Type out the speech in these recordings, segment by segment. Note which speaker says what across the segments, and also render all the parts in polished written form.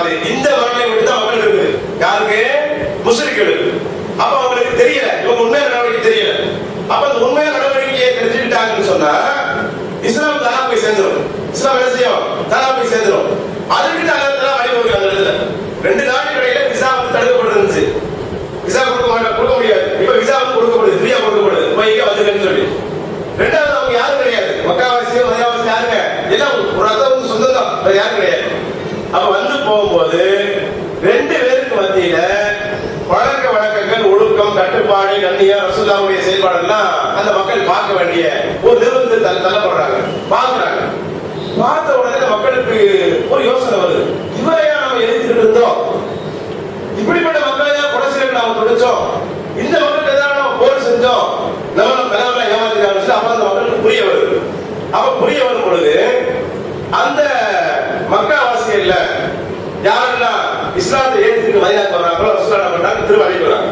Speaker 1: மாதிரி இந்த மரபை விட்டு தான் மக்கள் இருக்குது. யாருக்கு? முஸ்லிம்களுக்கு. அப்ப அவங்களுக்கு தெரியல, இவங்க உண்மையான நடவடிக்கை தெரியல. அப்ப அந்த உண்மையான நடவடிக்கையை தெரிஞ்சுக்கிட்டாங்கன்னு சொன்னா இஸ்லாம் தானா போய் சேர்ந்துடும். இஸ்லாம் என்ன செய்யும்? தானா போய் சேர்ந்துடும். அதுக்கு தான் வழிவகுக்கிறாங்க. அந்த இடத்துல 2 நாட்டுக்கு இடையில விசா வந்து தடுக்கப்பட்டிருந்துச்சு. விசா கொடுக்க முடியாது. இப்ப விசா வந்து கொடுக்கப்படுது, ஃப்ரீயா கொடுக்கப்படுது. போய் இங்க வந்துருன்னு சொல்லி. ரெண்டாவது அவங்க யாரும் கிடையாது, மக்காவாசியோ மதியாவாசியோ யாருங்க, எல்லாம் ஒரு அர்த்தம் சொந்தம் தான், வேற யாரும் கிடையாது. அப்ப வந்து போகும்போது 2 பேருக்கு மத்தியில பழக்க வழக்கங்கள், ஒழுக்கம், கட்டுப்பாடு, கண்ணியம், ரசூலுல்லாஹ்வுடைய செயல்பாடுலாம் அந்த மக்கள் பார்க்க வேண்டிய ஒரு நிறுவனத்தில் தள்ளப்படுறாங்க. பார்க்கிறாங்க. பார்த்த உடனே மக்களுக்கு ஒரு யோசனை வருது, இவரையா நம்ம எதிர்த்துட்டு இருந்தோம், இப்படிப்பட்ட மக்களை தான் கொடைசீலுக்கு நாம துடிச்சோம், இந்த மக்களுக்கு எதாவது நம்ம போர் செஞ்சோம், நம்ம கனவுல ஏமாத்திட்டாங்க. அப்ப அந்த மக்களுக்கு புரிய வருது. அப்ப புரிய வரும் பொழுது அந்த மக்காவாசிகள்ல யாரெல்லாம் இஸ்லாத்தை ஏற்றுட்டு மதீனாவுக்கு வர்றாங்களோ ரசூலுல்லாஹ் பண்றாங்க, திரும்ப அனுப்பிடுறாங்க.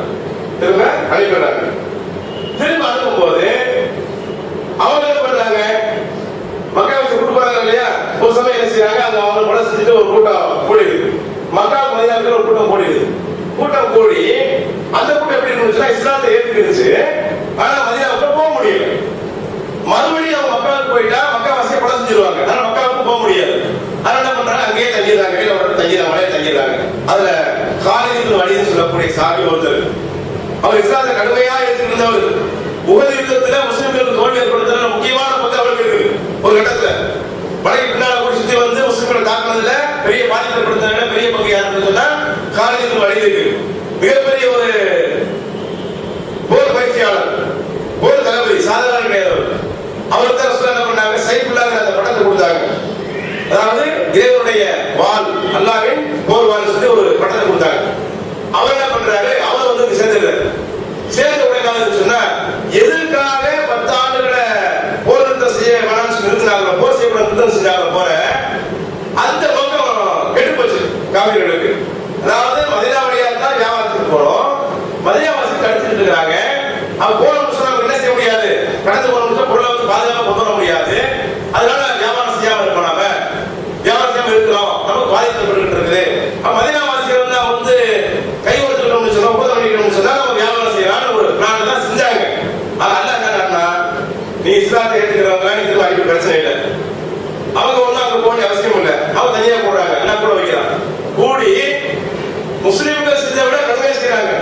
Speaker 1: திரும்ப அனுப்பும் போது அவங்க என்ன பண்றாங்க, மக்காவுக்கு கூட்டு போறாங்க இல்லையா, ஒரு சமயம் என்ன செய்யறாங்க, அங்க அவங்க கொலை செஞ்சுட்டு ஒரு கூட்டம் கூடிடுது. மக்காவுக்கு மதீனாவுக்கு ஒரு கூட்டம் கூடிடுது. கூட்டம் கூடி அந்த கூட்டம் எப்படி இருந்துச்சுன்னா இஸ்லாத்தை ஏற்றுக்கிடுச்சு, ஆனா மதீனாவுக்கு போக முடியல. மறுபடியும் அவங்க மக்காவுக்கு போயிட்டா மக்காவாசியை கொலை செஞ்சிருவாங்க, ஆனா மக்காவுக்கு போக முடியாது. அதனால என்ன பண்றாங்க, அங்கேயே தங்கிடுறாங்க, மலையை தங்கிடுறாங்க. அதுல காலித் இப்னு வலீத் சொல்லக்கூடிய சாபி ஒருத்தர், அவர் இஸ்லாத்தை கடுமையா எடுத்துக்கிட்டவர். உஹது யுத்தத்துல முஸ்லிம்களுக்கு தோல்வி ஏற்படுத்துற முக்கியமான பங்கு அவருக்கு இருக்கு. ஒரு கட்டத்துல மலைக்கு பின்னால கூட சுத்தி வந்து முஸ்லிம்களை தாக்குனதுல பெரிய பாதிப்பு ஏற்படுத்தின பெரிய பங்கு யாருன்னு சொன்னா காலித் இப்னு வலீத் இருக்கு. மிகப்பெரிய ஒரு போர் பயிற்சியாளர், போர் தளபதி, சாதாரண கிடையாது. அவருக்கு தான் ரசூலுல்லாஹ் என்ன பண்ணாங்க, சைஃபுல்லாஹ் அந்த பட்டத்தை கொடுத்தாங்க. அதாவது இறைவனுடைய வாள், அல்லாஹ்வின் போர் வாள் சொல்லி ஒரு பட்டத்தை கொடுத்தாங்க. அவர் என்ன பண்றாரு, அவர் வந்து சேர்ந்துறாரு. சேர்ந்த உடனே சொன்னா எதுக்காக 10 ஆண்டுகளை போர் நிறுத்தம் செய்ய வேணாம்னு நிறுத்தினாங்க, போர் செய்யப்பட நிறுத்தம் செஞ்சாங்க போற அந்த நோக்கம் கெட்டு போச்சு காவிரிகளுக்கு. அதாவது மதீனா வழியா தான் வியாபாரத்துக்கு போறோம், மதீனாவாசி கடத்திட்டு இருக்காங்க. அவ போன சொன்னா என்ன செய்ய முடியாது, கடந்து போன பொருளை வந்து பாதுகாப்பா கொண்டு வர முடியாது. அதனால வியாபாரம் செய்யாம இருக்கோம், நாம வியாபாரம் செய்யாம இருக்கிறோம், நமக்கு பாதிக்கப்பட்டு இருக்குது. மதீனாவாசிகள் வந்து கை கொடுத்துட்டோம்னு சொன்னா, ஒப்பந்தம் பண்ணிக்கணும்னு சொன்னா நம்ம வியாபாரம் செய்யலாம்னு ஒரு பிளான் தான் செஞ்சாங்க. ஆனா அல்லாஹ் என்ன காட்டினா, நீ இஸ்லாத்தை ஏற்றுக்கிறவங்க நீ திரும்ப அடிக்க பிரச்சனை இல்லை, அவங்க ஒன்னும் அங்க போக வேண்டிய அவசியம் இல்லை, அவங்க தனியா போடுறாங்க, எல்லாம் கூட வைக்கிறான். கூடி முஸ்லிம்கள் செஞ்ச விட கடுமையா செய்யறாங்க.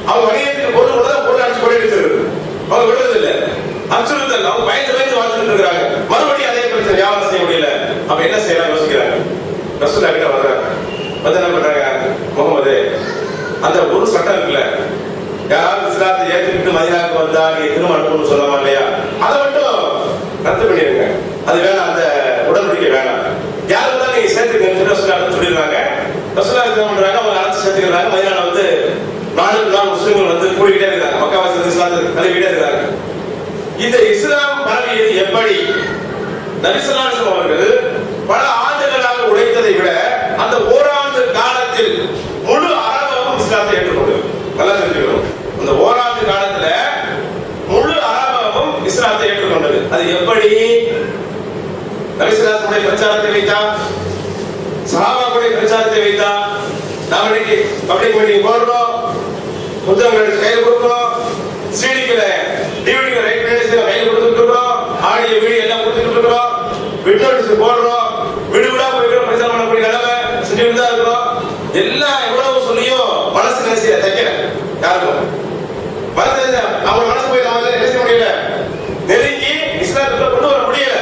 Speaker 1: அவங்க வணிகத்துக்கு பொருள் கூட பொருள் அடிச்சு கொண்டு வச்சிருக்கு, அவங்க விடுறது இல்லை, அச்சுறுத்தல், அவங்க பயந்து வாழ்ந்துட்டு இருக்கிறாங்க. மறுபடியும் அதே பிரச்சனை, வியாபாரம் செய்ய முடியல. அப்ப என்ன செய்யலாம் யோசிக்கிறாங்க. ரசூலுல்லாஹ் கிட்ட வர்றாங்க, வந்து என்ன பண்றாங்க, முகமது அந்த ஒரு சட்டம் இருக்குல்ல, யாராவது இஸ்லாத்தை ஏற்றுக்கிட்டு மதீனாவுக்கு வந்தா நீங்க திரும்ப அனுப்பணும்னு சொல்லலாம் இல்லையா, அதை மட்டும் ரத்து பண்ணிருங்க, அது வேணாம், அந்த உடன்படிக்கை வேணாம், யாரு தான் நீங்க சேர்த்துக்கன்னு ரசூலுல்லாஹ் சொல்லிடுறாங்க. ரசூலுல்லாஹ் என்ன பண்றாங்க, அவங்க அழைச்சு சேர்த்துக்கிறாங்க. மதீனால வந்து நாளுக்கு நாள் முஸ்லிம்கள் வந்து கூடிக்கிட்டே இருக்காங்க, மக்காவாசி இஸ்லாத்தை தழுவிட்டே இருக்காங்க. இந்த இஸ்லாம் பரவியது எப்படி? நபி ஸல்லல்லாஹு அலைஹி வஸல்லம் அவர்கள் பல ஆண்டுகளாக உழைத்ததை விட அந்த ஓராண்டு காலத்தில் முழு அரபகம் இஸ்லாத்தை ஏற்றுக்கொண்டது. நல்லா தெரிஞ்சுக்கணும், அந்த ஓராண்டு காலத்துல முழு அரபகம் இஸ்லாத்தை ஏற்றுக்கொண்டது. அது எப்படி? நபி ஸல்லல்லாஹு அலைஹி வஸல்லம் பிரச்சாரத்தை வைத்தா, சஹாபாக்களுடைய பிரச்சாரத்தை வைத்தா, நாம இன்னைக்கு பப்ளிக் மீட்டிங் போடுறோம், புத்தகங்கள் கையில் கொடுக்கிறோம், சீடிகளை டிவிடிகளை ரைட் பண்ணி கையில் கொடுத்துட்டு இருக்கிறோம், ஆடியோ வீடியோ எல்லாம் கொடுத்துட்டு இருக்கிறோம், விட்டோடிஸ் போடுறோம், விடுவிடா போய் பிரச்சாரம் பண்ணக்கூடிய நிலைமை செஞ்சுட்டு தான் இருக்கிறோம். எல்லாம் எவ்வளவு சொல்லியும் மனசு நினைச்சு தைக்கல, யாருக்கும் மனசு அவங்க மனசு போய் நம்ம என்ன செய்ய முடியல, நெருங்கி இஸ்லாத்துக்குள்ள கொண்டு வர முடியல.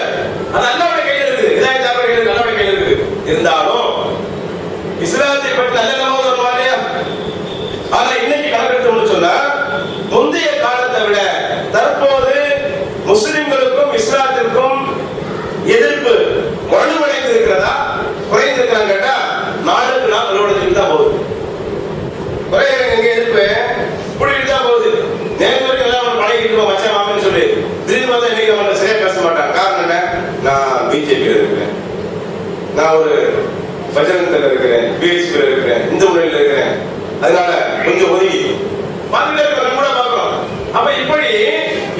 Speaker 1: அது அல்லாஹ்வுடைய கையில இருக்குது, இதாயத் அவருடைய கையில, அல்லாஹ்வுடைய கையில இருக்குது. இருந்தாலும் இஸ்லாத்தை பற்றி நல்ல நம்ம வருமா இல்லையா? ஆனா இன்னைக்கு கணக்கெடுத்து சொன்னா முந்தைய காலத்தை விட தற்போது முஸ்லிம்களுக்கும் இஸ்லாத்திற்கும் எதிர்ப்பு வலுவடைந்து இருக்கிறதா, குறைந்திருக்கிறாங்க கேட்டா நாளுக்கு நாள் வலுவடைஞ்சுட்டு தான் போகுது. குறைய எங்க எதிர்ப்பு கூடிட்டு தான் போகுது. நேற்று எல்லாம் பழகிட்டு மச்சா மாமன்னு சொல்லி திடீர்னு பார்த்தா இன்னைக்கு நம்ம சரியா பேச மாட்டாங்க. காரணம் என்ன? நான் பிஜேபியில் இருக்கிறேன், நான் ஒரு பஜரங்கத்தில் இருக்கிறேன், பிஹெச்பியில் இருக்கிறேன், இந்த முறையில் இருக்கிறேன், அதனால கொஞ்சம் ஒதுங்கி பார்த்துக்கிட்டே கூட பார்க்கிறோம். அப்ப இப்படி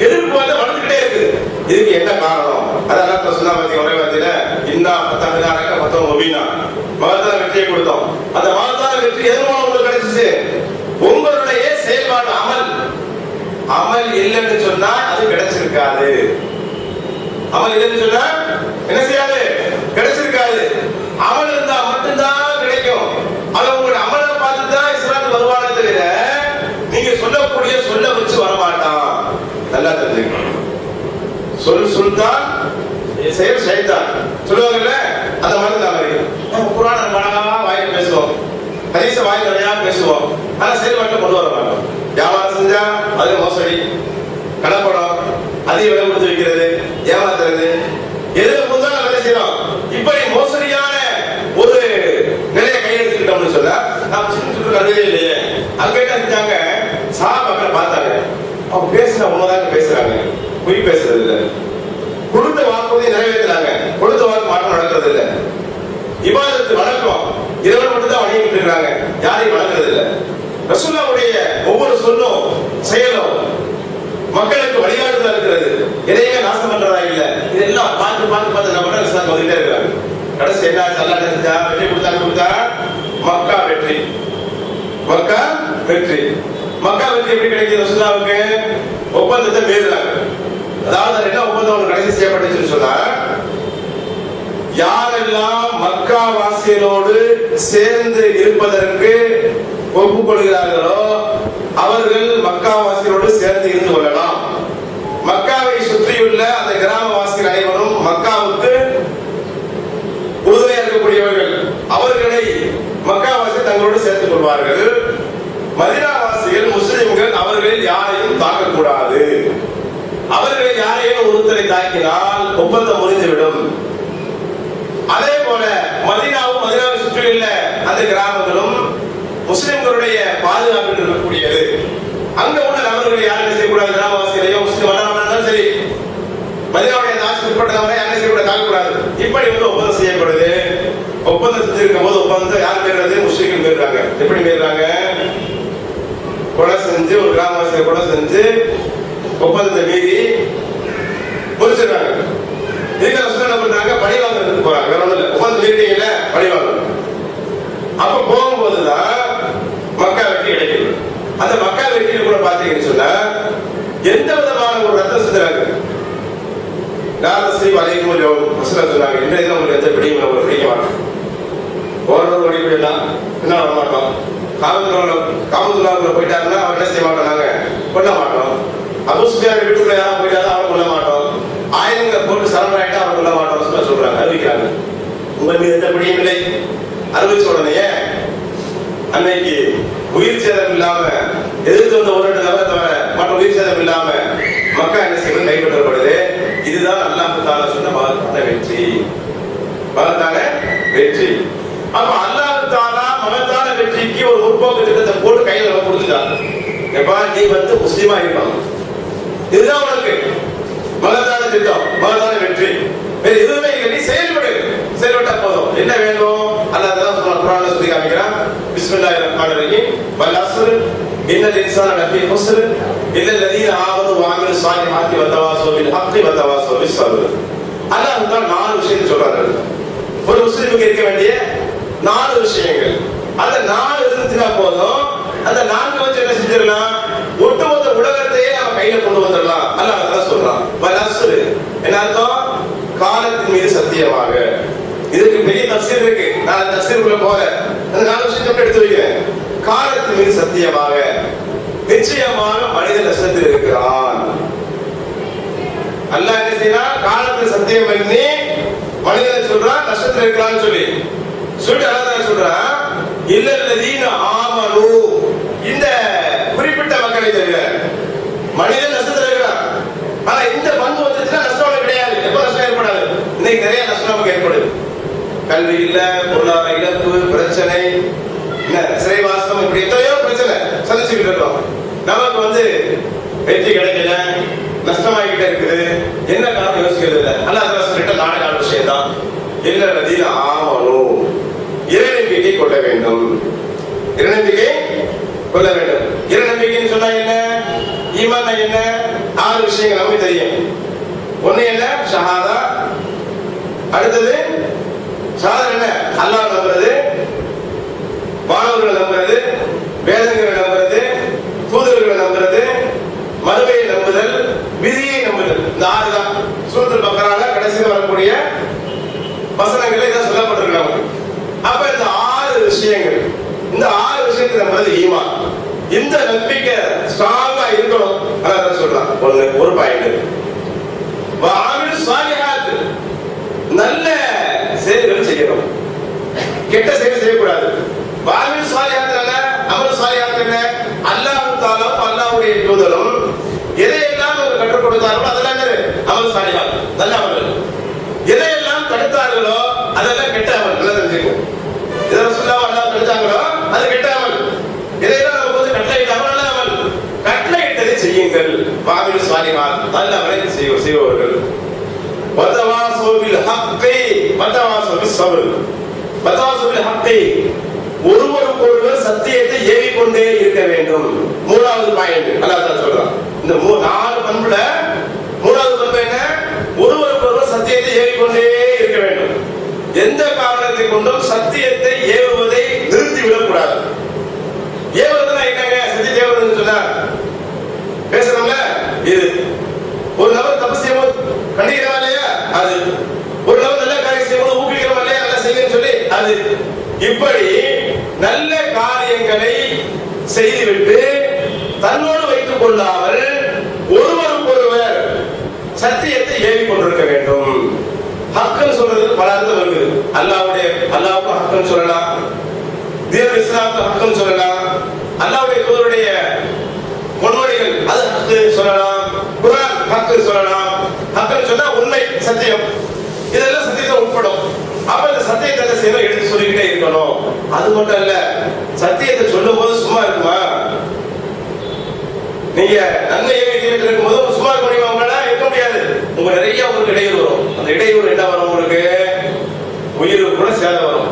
Speaker 1: எதிர்ப்பு வந்து வளர்ந்துகிட்டே இருக்குது. இதுக்கு என்ன காரணம்? அதெல்லாம் சொன்னா ஒரே வார்த்தையில இன்னா 10 மகத்தான வெற்றியை கொடுத்தோம். அந்த மகத்தான வெற்றி எதன் மூலம் உங்களுக்கு கிடைச்சிச்சு? உங்களுடைய செயல்பாடு அமல். அமல் இல்லைன்னு சொன்னா அது கிடைச்சிருக்காது. அமல் இல்லைன்னு சொன்னா என்ன செய்யாது? கிடைச்சிருக்காது. அமல் இருந்தா மட்டும்தான் கிடைக்கும். அது உங்களுடைய அமலை பார்த்து தான் இஸ்லாத்துக்கு வருவானே தவிர நீங்க சொல்லக்கூடிய சொல்ல வச்சு வரமாட்டான். நல்லா தெரிஞ்சுக்கணும். சொல் சுல்தான், செயல் ஷைத்தான் சொல்லுவாங்கல்ல, அந்த மாதிரி தான் இருக்கு. குர்ஆன் மனமா வாயில பேசுவோம், ஹதீஸ வாயில நிறையா பேசுவோம், ஆனா செயல்பாட்டை கொண்டு வர மாட்டோம். வியாபாரம் செஞ்சா அது மோசடி, கடப்படம், அதிக விலை கொடுத்து வைக்கிறது, ஏமாத்துறது, எதுல முதல்ல வேலை செய்யறோம். இப்படி மோசடியான ஒரு நிலையை கையெழுத்துக்கிட்டோம்னு சொல்ல நாம் சின்ன கருதே இல்லையே. அங்க என்ன செஞ்சாங்க? சஹாபாக்களை பார்த்தாங்க, அவங்க பேசுற உண்மைதாங்க பேசுறாங்க, பொய் பேசுறது இல்லை. கொடுத்த வாக்குறுதியை நிறைவேற்றுறாங்க, கொடுத்த வாக்கு மாற்றம் நடக்கிறது இல்லை. இபாதத்து வணக்கம் இறைவன் மட்டும் தான் வணங்கிட்டு இருக்காங்க, யாரையும் வணங்குறது இல்லை. ரசூலுல்லாஹ்வுடைய ஒவ்வொரு சொல்லும் செயலும் மக்களுக்கு வழிகாட்டுதலா இருக்கிறது, எதையுமே நாசம் பண்றதா இல்ல. இதெல்லாம் பார்த்து பார்த்து பார்த்து நம்ம இஸ்லாம் வந்துட்டே இருக்காங்க. கடைசி என்ன அல்லாஹ் செஞ்சா வெற்றி கொடுத்தா மக்கா வெற்றி. மக்கா வெற்றி. மக்கா வெற்றி எப்படி கிடைக்குது? ரசூலுல்லாஹ்வுக்கு ஒப்பந்தத்தை மீறுறாங்க. அதாவது என்ன ஒப்பந்தம் கடைசி செய்யப்பட்டுச்சுன்னு சொன்னா, யாரெல்லாம் மக்கா வாசிகளோடு சேர்ந்து இருப்பதற்கு ஒப்புக்கொள்கிறார்களோ அவர்கள் மக்கா வாசிகளோடு சேர்ந்து இருந்து கொள்ளலாம். மக்காவை சுற்றியுள்ள அந்த கிராமவாசிகள் அனைவரும் மக்காவுக்கு உறுதுணையாக இருக்கக்கூடியவர்கள், அவர்களை மக்காவாசி தங்களோடு சேர்த்துக் கொள்வார்கள். மதீனாவாசிகள் முஸ்லிம்கள் அவர்களில் யாரையும் தாக்கக்கூடாது. அவர்களை யாரையும் ஒருத்தரை தாக்கினால் ஒப்பந்தம் முறிந்துவிடும். அதே போல மதீனாவும் மதீனாவை சுற்றியுள்ள அந்த கிராமங்களும் முஸ்லிம்களுடைய பாதுகாப்பில் இருக்கக்கூடியது. அங்க உள்ள நபர்கள் யாரும் செய்யக்கூடாது, கிராமவாசிகளையோ முஸ்லிம் வட்டாரம் சரி, மதீனாவுடைய தாட்சி உட்பட்டவரை யாரும் செய்யக்கூடாது, தாக்கக்கூடாது. இப்படி வந்து ஒப்பந்தம் செய்யப்படுது. ஒப்பந்தம் செஞ்சிருக்கும் போது ஒப்பந்தத்தை யார் மீறது? முஸ்லிம்கள் மீறாங்க. எப்படி மீறாங்க? கொலை செஞ்சு, ஒரு கிராமவாசியை கொலை செஞ்சு ஒப்பந்தத்தை மீறி முடிச்சிருக்காங்க. இதுக்கு ரசூலுல்லாஹ் என்ன பண்றாங்க? பழி வாங்குறதுக்கு போறாங்க. வேற ஒண்ணும் இல்ல, ஒப்பந்தம் மீறிட்டீங்கல்ல, பழி வாங்கணும். அப்ப போகும்போதுதான் மக்கா வெற்றி கிடைக்குது. அந்த மக்கா வெற்றியில கூட பாத்தீங்கன்னு சொன்னா எந்த விதமான ஒரு ரத்த சிந்தராங்க நாரசி வலைக்கும் சொன்னாங்க. இன்றைக்கு உங்களுக்கு எந்த பிடியும் நம்ம பிடிக்க மாட்டோம், ஓரளவு ஓடி போயிடலாம், என்ன வர மாட்டோம். காவல்துறைக்குள்ள போயிட்டாருன்னா அவன் என்ன செய்ய மாட்டோம், நாங்க கொல்ல மாட்டோம். அபூ சுஃபியான் வீட்டுக்குள்ள யாரும் போயிட்டாலும் அவன் கொல்ல மாட்டோம். ஆயுதங்களை போட்டு சரண் ஆயிட்டா அவன் கொல்ல மாட்டோம் சொல்றாங்க, அறிவிக்கிறாங்க. உங்க மீது எந்த பிடியும் இல்லை. அறிவிச்ச உடனே அன்னைக்கு உயிர் சேதம் இல்லாம எதிர்த்து வந்த ஒரு நபரை தவிர மற்ற உயிர் சேதம் இல்லாம மக்கா என்ன செய்வது கைப்பற்றப்படுது. இதுதான் அல்லாஹ் தஆலா சொன்ன மகத்தான வெற்றி, மகத்தான வெற்றி. அப்ப அல்லாஹ் தஆலா மகத்தான வெற்றிக்கு ஒரு முற்போக்கு திட்டத்தை போட்டு கையில நம்ம கொடுத்துட்டாங்க. எப்பா நீ வந்து முஸ்லிமா இருக்கணும், இதுதான் உனக்கு மகத்தான திட்டம், மகத்தான வெற்றி. வேற எதுவுமே இல்லை, நீ செயல்படு, செயல்பட்டா போதும். என்ன வேணும்? அல்லாஹ் தஆலா குர்ஆன்ல சொல்லி காமிக்கிறான். பிஸ்மில்லாஹிர் ரஹ்மானிர் ரஹீம். வல் அஸ்ர் இன்னல் இன்சான லஃபீ ஹுஸ்ர் இல்லல் லதீன ஆமனு வ அமிலு ஸாலிஹாத்தி வ தவாஸவ் பில் ஹக்கி வ தவாஸவ் பிஸ் ஸப்ர். அல்லாஹ் தஆலா 4 விஷயத்தை சொல்றாரு. ஒரு முஸ்லிமுக்கு இருக்க வேண்டிய 4 விஷயங்கள். அந்த 4 இருந்துச்சுனா போதும். அந்த 4 வச்சு என்ன செஞ்சிடலாம்? ஒட்டுமொத்த உலகத்தையே நம்ம கையில கொண்டு வந்துடலாம். அல்லாஹ் தஆலா சொல்றான். வல் அஸ்ர் என்ன அர்த்தம்? காலத்தின் மீது சத்தியமாக. இதுக்கு பெரிய தஃசீர் இருக்கு, நான் தஃசீருக்குள்ள போற அந்த 4 விஷயத்தை எடுத்து வைக்கிறேன். காலத்தின் மீது சத்தியமாக, நிச்சயமாக மனிதன் நஷ்டத்தில் இருக்கிறான். அல்லாஹ் என்ன செய்யறான்? காலத்தில் சத்தியம் பண்ணி மனிதனை சொல்றான் நஷ்டத்தில் இருக்கிறான்னு சொல்லிட்டு அல்லாஹ் சொல்றான் இல்லல்லதீன ஆமனு, இந்த குறிப்பிட்ட மக்களை தவிர மனிதன் நஷ்டத்தில் இருக்கிறான். ஆனா இந்த பங்கு வந்துச்சுன்னா நஷ்டம் கிடையாது, எப்ப நஷ்டம் ஏற்படாது. இன்னைக்கு நிறைய நஷ்டம் நமக்கு ஏற்படுது. கல்வி இல்ல, பொருளாதார இழப்பு, பிரச்சனை, சிறைவாசம், இப்படி எத்தனையோ பிரச்சனை சந்திச்சுக்கிட்டு இருக்கோம். நமக்கு வந்து வெற்றி கிடைக்கல, நஷ்டமாகிட்டே இருக்குது. என்ன காரணம் யோசிக்கிறது இல்லை. அல்லாஹ் சொல்லிட்ட நாடகான விஷயம் தான். இல்லல்லதீன ஆமனு, இறைநம்பிக்கை கொள்ள வேண்டும், இறைநம்பிக்கை கொள்ள வேண்டும். இறைநம்பிக்கைன்னு சொன்னா என்ன? ஈமான் என்ன? 6 விஷயங்கள் நமக்கு தெரியும். ஒண்ணு என்ன? ஷஹாதா. அடுத்தது ஷஹாதா என்ன? அல்லாஹ் நம்புறது. கடவுள்களை நம்புறது, வேதங்களை நம்புறது, தூதர்களை நம்புறது, மறுமையை நம்புதல், விதியை நம்புதல். இந்த 6 தான் சூரத்துல் பக்கரால கடைசியில் வரக்கூடிய வசனங்கள் இதான் சொல்லப்பட்டிருக்காங்க. அப்ப இந்த 6 விஷயங்கள், இந்த 6 விஷயத்தை நம்புறது ஈமான். இந்த நம்பிக்கை ஸ்ட்ராங்கா இருக்கணும். அதான் சொல்றான். ஒரு பாயிண்ட் வஅமிலு ஸாலிஹாத், நல்ல செயல்கள் செய்யணும், கெட்ட செயல் செய்யக்கூடாது. வஅமிலு ஸாலிஹாத் அமல் ஸாலிஹாத் என்ன? அல்லாஹ் தஆலா அல்லாஹ்வுடைய தூதரும் எதையெல்லாம் கற்றுக் கொடுத்தார்களோ அதெல்லாம் அமல் ஸாலிஹாத், நல்ல அமல்கள். எதையெல்லாம் தடுத்தார்களோ அதெல்லாம் கெட்ட அமல். நல்லா தெரிஞ்சுக்கணும். எதை ரசூலுல்லாஹ் அல்லாஹ் தடுத்தாங்களோ அது கெட்ட அமல். எதையெல்லாம் நமக்கு வந்து கட்டளையிட்டாங்களோ நல்ல அமல். கட்டளையிட்டதை செய்யுங்கள். வஅமிலு ஸாலிஹாத், நல்ல அமலை செய்பவர்கள். வதவாஸு பில் ஹக்கி வதவாஸு பிஸ் ஸப்ர். வதவாஸு பில் ஹக்கி, ஒருவருக்கொருவர் சத்தியத்தை ஏவிக்கொண்டே இருக்க வேண்டும். 3வது பாயிண்ட் அல்லாஹ் தஆலா சொல்றான். இந்த 4 பண்புல 3வது பண்பு என்ன? ஒருவருக்கொருவர் சத்தியத்தை ஏவிக்கொண்டே இருக்க வேண்டும். எந்த காரணத்தை கொண்டும் சத்தியத்தை ஏவுவதை நிறுத்தி விடக்கூடாது. ஏவுவதுனா என்னங்க? சத்தியத்தை ஏவுவதுன்னு சொன்னா பேசுறோம்ல, இது ஒரு நபர் தப்பு செய்யும்போது கண்டிக்கிறவா இல்லையா, அது ஒரு நபர் நல்ல காரியம் செய்யும்போது ஊக்குவிக்கிறவா இல்லையா, நல்லா செய்யுன்னு சொல்லி அது. இப்படி நல்ல காரியங்களை செய்துவிட்டு தன்னோடு வைத்துக் கொள்ளாமல் ஒருவருக்கொருவர் சத்தியத்தை ஏவிக் கொண்டிருக்க வேண்டும். ஹக்குன்னு சொல்றது பல அர்த்தம் இருக்கு. அல்லாஹ்வுக்கு ஹக்குன்னு சொல்லலாம், தீன் இஸ்லாமுக்கு ஹக்குன்னு சொல்லலாம், அல்லாஹ்வுடைய தூதருடைய பொன்மொழிகள் அது ஹக்கு சொல்லலாம், குர்ஆன் ஹக்கு சொல்லலாம். ஹக்குன்னு சொன்னா உண்மை, சத்தியம், இதெல்லாம் சத்தியத்தை உட்படும். அப்ப இந்த சத்தியத்தை என்ன செய்யணும்? எடுத்து சொல்லிக்கிட்டே இருக்கணும். அது மட்டும் இல்ல, சத்தியத்தை சொல்லும் போது சும்மா இருக்குமா? நீங்க நன்மை ஏவிட்டு இருக்கும்போது சும்மா இருக்க முடியுமா? உங்களால இருக்க முடியாது. உங்க நிறைய உங்களுக்கு இடையூறு வரும். அந்த இடையூறு என்ன வரும்? உங்களுக்கு உயிருக்கு கூட சேதம் வரும்.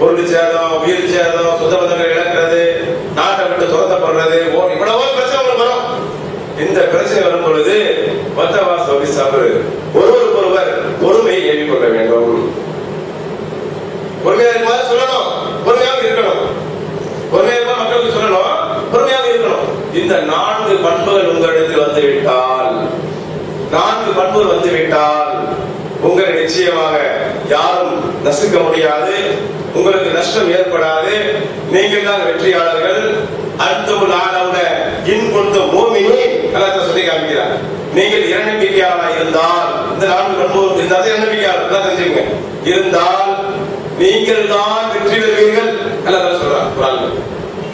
Speaker 1: பொருள் சேதம், உயிர் சேதம், சொந்த பந்தங்களை இழக்கிறது, நாட்டை விட்டு துரத்தப்படுறது, இவ்வளவோ பிரச்சனை உங்களுக்கு வரும். இந்த பிரச்சனை வரும் பொழுது வத்தவாஸு பிஸ் ஸப்ர், ஒருவருக்கொருவர் பொறுமையை ஏவிக்கொள்ள வேண்டும். பொறுமையா இருக்குமா சொல்லணும், பொறுமையாக இருக்கணும். பொறுமையா இருக்குமா மக்களுக்கு சொல்லணும், பொறுமையாக இருக்கணும். இந்த 4 பண்புகள் உங்களுக்கு வந்துவிட்டால், 4 பண்புகள் வந்துவிட்டால் உங்களை நிச்சயமாக யாரும் நசுக்க முடியாது, உங்களுக்கு நஷ்டம் ஏற்படாது. நீங்கள் தான் வெற்றியாளர்கள். அன்துல் ஆலவுன இன் குன்தும் முஃமினீன், அல்லாஹ் சொல்லி காமிக்கிறார். நீங்கள் இறைநம்பிக்கையாளராக இருந்தால், இந்த 4 பண்பு இருந்தால் இறைநம்பிக்கையாளர் தான் தெரிஞ்சுங்க, இருந்தால் நீங்கள் தான் வெற்றி பெறுவீர்கள். அல்லாஹ் சொல்றார் குர்ஆன்ல.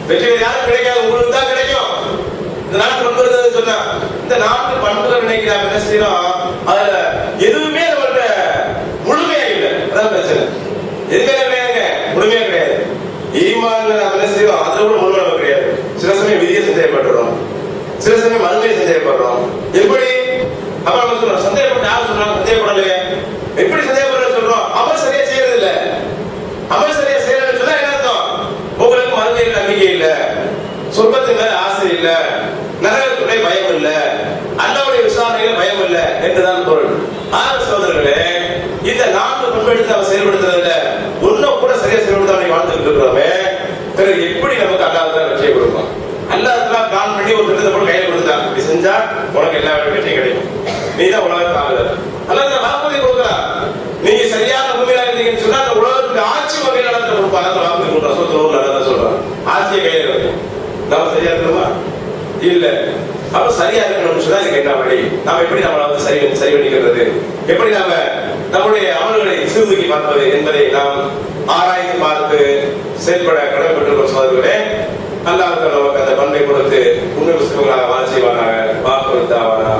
Speaker 1: வெற்றி யாருக்கு கிடைக்காது? உங்களுக்கு தான் கிடைக்கும். இந்த 4 பண்புகள் சொன்னா, இந்த 4 பண்புகள் நினைக்கிறாங்க என்ன செய்யறோம்? அதுல எதுவுமே நம்மளோட முழுமையா இல்லை. அதான் பிரச்சனை. எதுவுமே கிடையாதுங்க, முழுமையா கிடையாது. ஈமான்ல நம்ம என்ன செய்யறோம்? அதுல கூட முழுமை கிடையாது. சில சமயம் விதியை சந்தேகப்படுறோம், சில சமயம் மறுமையை சந்தேகப்படுறோம். எப்படி? அப்ப நம்ம சொல்றோம் சந்தேகப்பட்டு யாரும் சொல்றாங்க சந்தேகப்படலையே. எப்படி சந்தேகப்பட சொல்றோம்? அமல் சரியா செய்யறது இல்ல. அமல் சரியா செய்யறதுன்னு சொன்னா என்ன அர்த்தம்? உங்களுக்கு மறுமையில் நம்பிக்கை இல்ல, சொர்க்கத்தின் மேல ஆசை இல்ல, நரகத்துடைய பயம் இல்ல, அல்லாஹ்வுடைய விசாரணையில பயம் இல்ல என்றுதான் பொருள். சகோதரர்களே, இந்த 4 பண்பெடுத்து அவன் செயல்படுத்துறதுல ஒன்னும் கூட சரியா செயல்படுத்த வாழ்ந்துட்டு இருக்கிறோமே, பிறகு எப்படி நமக்கு அல்லாஹ் தான் வெற்றியை கொடுக்கும்? அல்லாஹ் பிளான் பண்ணி ஒரு திட்டத்தை போட்டு கையில கொடுத்தான், இப்படி செஞ்சா உனக்கு எல்லா வெற்றியும் கிடைக்கும், நீ தான் உலகத்தை ஆளுநர். அல்லாஹ் வாக்குறுதி கொடுக்குறான். நீங்க சரியான பூமியில இருந்தீங்கன்னு சொன்னா அந்த உலகத்துக்கு ஆட்சி வகையில் நடத்த கொடுப்பாங்க. அந்த வாக்குறுதி கொடுக்குறான். சொத்து நடத்த சொல்றான். ஆட்சியை கையில இருக்கும். நம்ம சரியா இருக்கணுமா? இல்ல. அப்ப சரியா இருக்கணும்னு சொன்னா இதுக்கு என்ன வழி? நாம எப்படி நம்மளை வந்து சரி பண்ணிக்கிறது? எப்படி நாம நம்முடைய அமல்களை சீர்தூக்கி பார்ப்பது என்பதை நாம் ஆராய்ந்து பார்த்து செயல்பட கடமைப்பட்டிருக்கிற சகோதரர்களே, அல்லாஹ் நமக்கு அந்த பண்பை கொடுத்து உண்மை முஸ்லிம்களாக வாழ செய்வானாக. வாக்குறுத்தாவானா